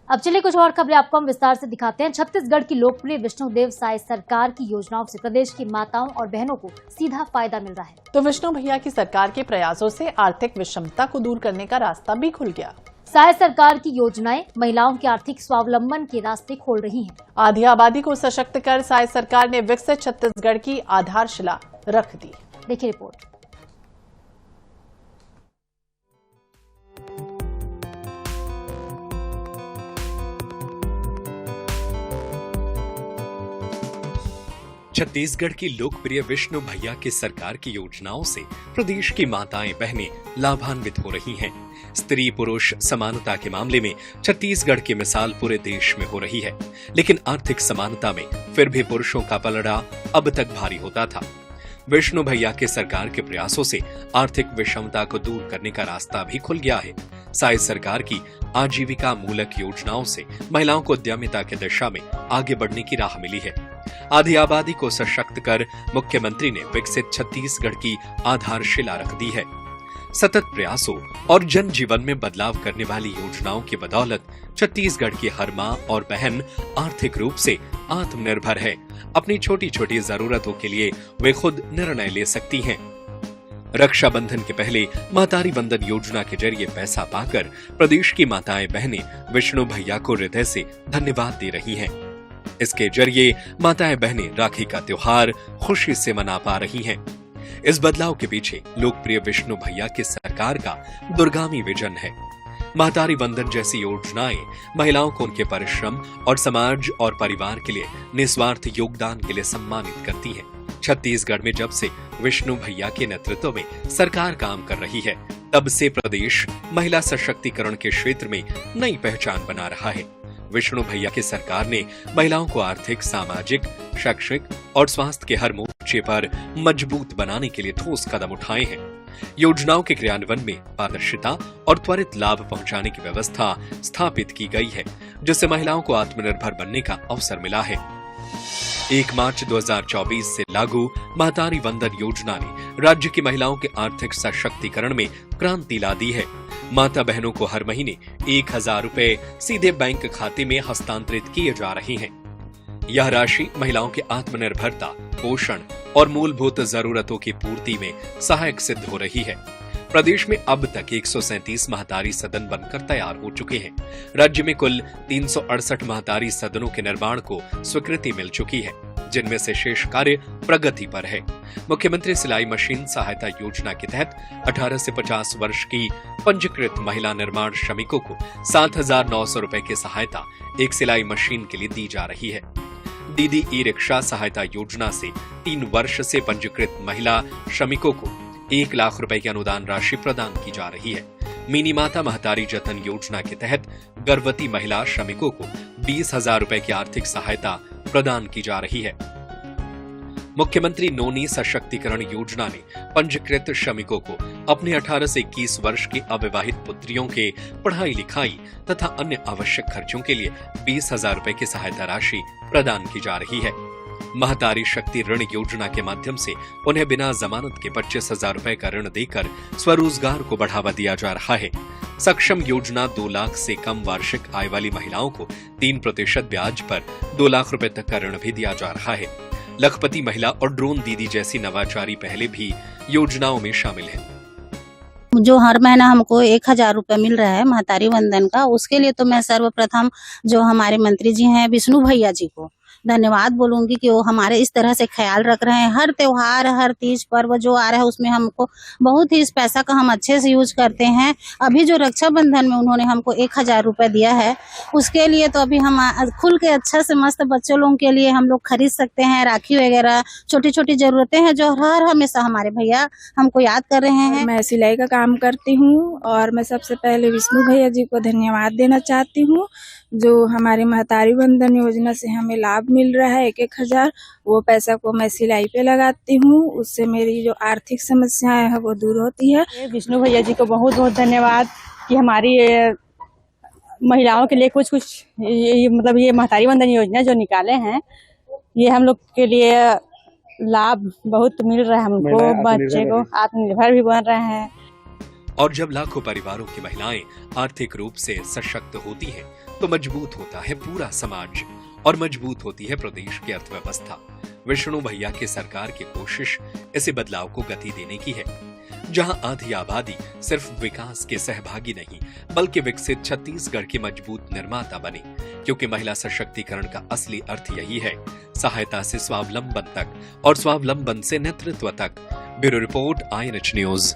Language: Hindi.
अब चलिए कुछ और खबरें आपको हम विस्तार से दिखाते हैं। छत्तीसगढ़ की लोकप्रिय विष्णुदेव साय सरकार की योजनाओं से प्रदेश की माताओं और बहनों को सीधा फायदा मिल रहा है। तो विष्णु भैया की सरकार के प्रयासों से आर्थिक विषमता को दूर करने का रास्ता भी खुल गया। साय सरकार की योजनाएं महिलाओं के आर्थिक स्वावलंबन के रास्ते खोल रही हैं। आधी आबादी को सशक्त कर साय सरकार ने विकसित छत्तीसगढ़ की आधारशिला रख दी। देखिए रिपोर्ट। छत्तीसगढ़ की लोकप्रिय विष्णु भैया की सरकार की योजनाओं से प्रदेश की माताएं बहनें लाभान्वित हो रही हैं। स्त्री पुरुष समानता के मामले में छत्तीसगढ़ की मिसाल पूरे देश में हो रही है, लेकिन आर्थिक समानता में फिर भी पुरुषों का पलड़ा अब तक भारी होता था। विष्णु भैया के सरकार के प्रयासों से आर्थिक विषमता को दूर करने का रास्ता भी खुल गया है। साय सरकार की आजीविका मूलक योजनाओं से महिलाओं को उद्यमिता की दिशा में आगे बढ़ने की राह मिली है। आधी आबादी को सशक्त कर मुख्यमंत्री ने विकसित छत्तीसगढ़ की आधारशिला रख दी है। सतत प्रयासों और जन जीवन में बदलाव करने वाली योजनाओं की बदौलत छत्तीसगढ़ की हर मां और बहन आर्थिक रूप से आत्मनिर्भर है। अपनी छोटी छोटी जरूरतों के लिए वे खुद निर्णय ले सकती हैं। रक्षाबंधन के पहले महतारी वंदन योजना के जरिए पैसा पाकर प्रदेश की माताएं बहनें विष्णु भैया को हृदय से धन्यवाद दे रही हैं। इसके जरिए माताएं बहनें राखी का त्योहार खुशी से मना पा रही हैं। इस बदलाव के पीछे लोकप्रिय विष्णु भैया की सरकार का दूरगामी विजन है। महतारी वंदन जैसी योजनाएं महिलाओं को उनके परिश्रम और समाज और परिवार के लिए निस्वार्थ योगदान के लिए सम्मानित करती हैं। छत्तीसगढ़ में जब से विष्णु भैया के नेतृत्व में सरकार काम कर रही है, तब से प्रदेश महिला सशक्तिकरण के क्षेत्र में नई पहचान बना रहा है। विष्णु भैया की सरकार ने महिलाओं को आर्थिक, सामाजिक, शैक्षिक और स्वास्थ्य के हर मोर्चे पर मजबूत बनाने के लिए ठोस कदम उठाए हैं। योजनाओं के क्रियान्वयन में पारदर्शिता और त्वरित लाभ पहुंचाने की व्यवस्था स्थापित की गई है, जिससे महिलाओं को आत्मनिर्भर बनने का अवसर मिला है। 1 मार्च 2024 से लागू महतारी वंदन योजना ने राज्य की महिलाओं के आर्थिक सशक्तिकरण में क्रांति ला दी है। माता बहनों को हर महीने 1000 रुपए सीधे बैंक खाते में हस्तांतरित किए जा रहे हैं। यह राशि महिलाओं के आत्मनिर्भरता, पोषण और मूलभूत जरूरतों की पूर्ति में सहायक सिद्ध हो रही है। प्रदेश में अब तक 137 महतारी सदन बनकर तैयार हो चुके हैं। राज्य में कुल 368 महतारी सदनों के निर्माण को स्वीकृति मिल चुकी है, जिनमें से शेष कार्य प्रगति पर है। मुख्यमंत्री सिलाई मशीन सहायता योजना के तहत 18 से 50 वर्ष की पंजीकृत महिला निर्माण श्रमिकों को 7,900 रुपए की सहायता एक सिलाई मशीन के लिए दी जा रही है। दीदी ई रिक्शा सहायता योजना से 3 वर्ष से पंजीकृत महिला श्रमिकों को 1 लाख रुपए की अनुदान राशि प्रदान की जा रही है। मिनी माता महतारी जतन योजना के तहत गर्भवती महिला श्रमिकों को 20,000 रुपए की आर्थिक सहायता प्रदान की जा रही है। मुख्यमंत्री नोनी सशक्तिकरण योजना ने पंजीकृत श्रमिकों को अपने 18 से 21 वर्ष की अविवाहित पुत्रियों के पढ़ाई लिखाई तथा अन्य आवश्यक खर्चों के लिए 20,000 रुपए की सहायता राशि प्रदान की जा रही है। महतारी शक्ति ऋण योजना के माध्यम से उन्हें बिना जमानत के 25,000 रुपए का ऋण देकर स्वरोजगार को बढ़ावा दिया जा रहा है। सक्षम योजना 2 लाख से कम वार्षिक आय वाली महिलाओं को 3% ब्याज पर 2 लाख रुपए तक का ऋण भी दिया जा रहा है। लखपति महिला और ड्रोन दीदी जैसी नवाचारी पहले भी योजनाओं में शामिल है। जो हर महीना हमको 1,000 रुपए मिल रहा है महतारी वंदन का, उसके लिए तो मैं सर्वप्रथम जो हमारे मंत्री जी हैं विष्णु भैया जी को धन्यवाद बोलूंगी कि वो हमारे इस तरह से ख्याल रख रहे हैं। हर त्योहार, हर तीज पर्व जो आ रहा है उसमें हमको बहुत ही इस पैसा का हम अच्छे से यूज करते हैं। अभी जो रक्षाबंधन में उन्होंने हमको 1,000 रुपए दिया है, उसके लिए तो अभी हम खुल के अच्छा से मस्त बच्चों लोगों के लिए हम लोग खरीद सकते हैं। राखी वगैरह छोटी छोटी जरूरतें हैं जो हर हमेशा हमारे भैया हमको याद कर रहे हैं। मैं सिलाई का काम करती हूँ और मैं सबसे पहले विष्णु भैया जी को धन्यवाद देना चाहती हूँ, जो हमारी महतारी वंदन योजना से हमें लाभ मिल रहा है 1,000। वो पैसा को मैं सिलाई पे लगाती हूँ, उससे मेरी जो आर्थिक समस्याएं है वो दूर होती है। विष्णु भैया जी को बहुत बहुत धन्यवाद कि हमारी महिलाओं के लिए कुछ मतलब ये महतारी वंदन योजना जो निकाले हैं, ये हम लोग के लिए लाभ बहुत मिल रहा है। हमको बच्चे को आत्मनिर्भर भी बन रहे हैं। और जब लाखों परिवारों की महिलाएं आर्थिक रूप से सशक्त होती हैं, तो मजबूत होता है पूरा समाज और मजबूत होती है प्रदेश की अर्थव्यवस्था। विष्णु भैया की सरकार की कोशिश इसी बदलाव को गति देने की है, जहां आधी आबादी सिर्फ विकास के सहभागी नहीं बल्कि विकसित छत्तीसगढ़ की मजबूत निर्माता बने, क्योंकि महिला सशक्तिकरण का असली अर्थ यही है, सहायता से स्वावलंबन तक और स्वावलंबन से नेतृत्व तक। Bureau report, INH news.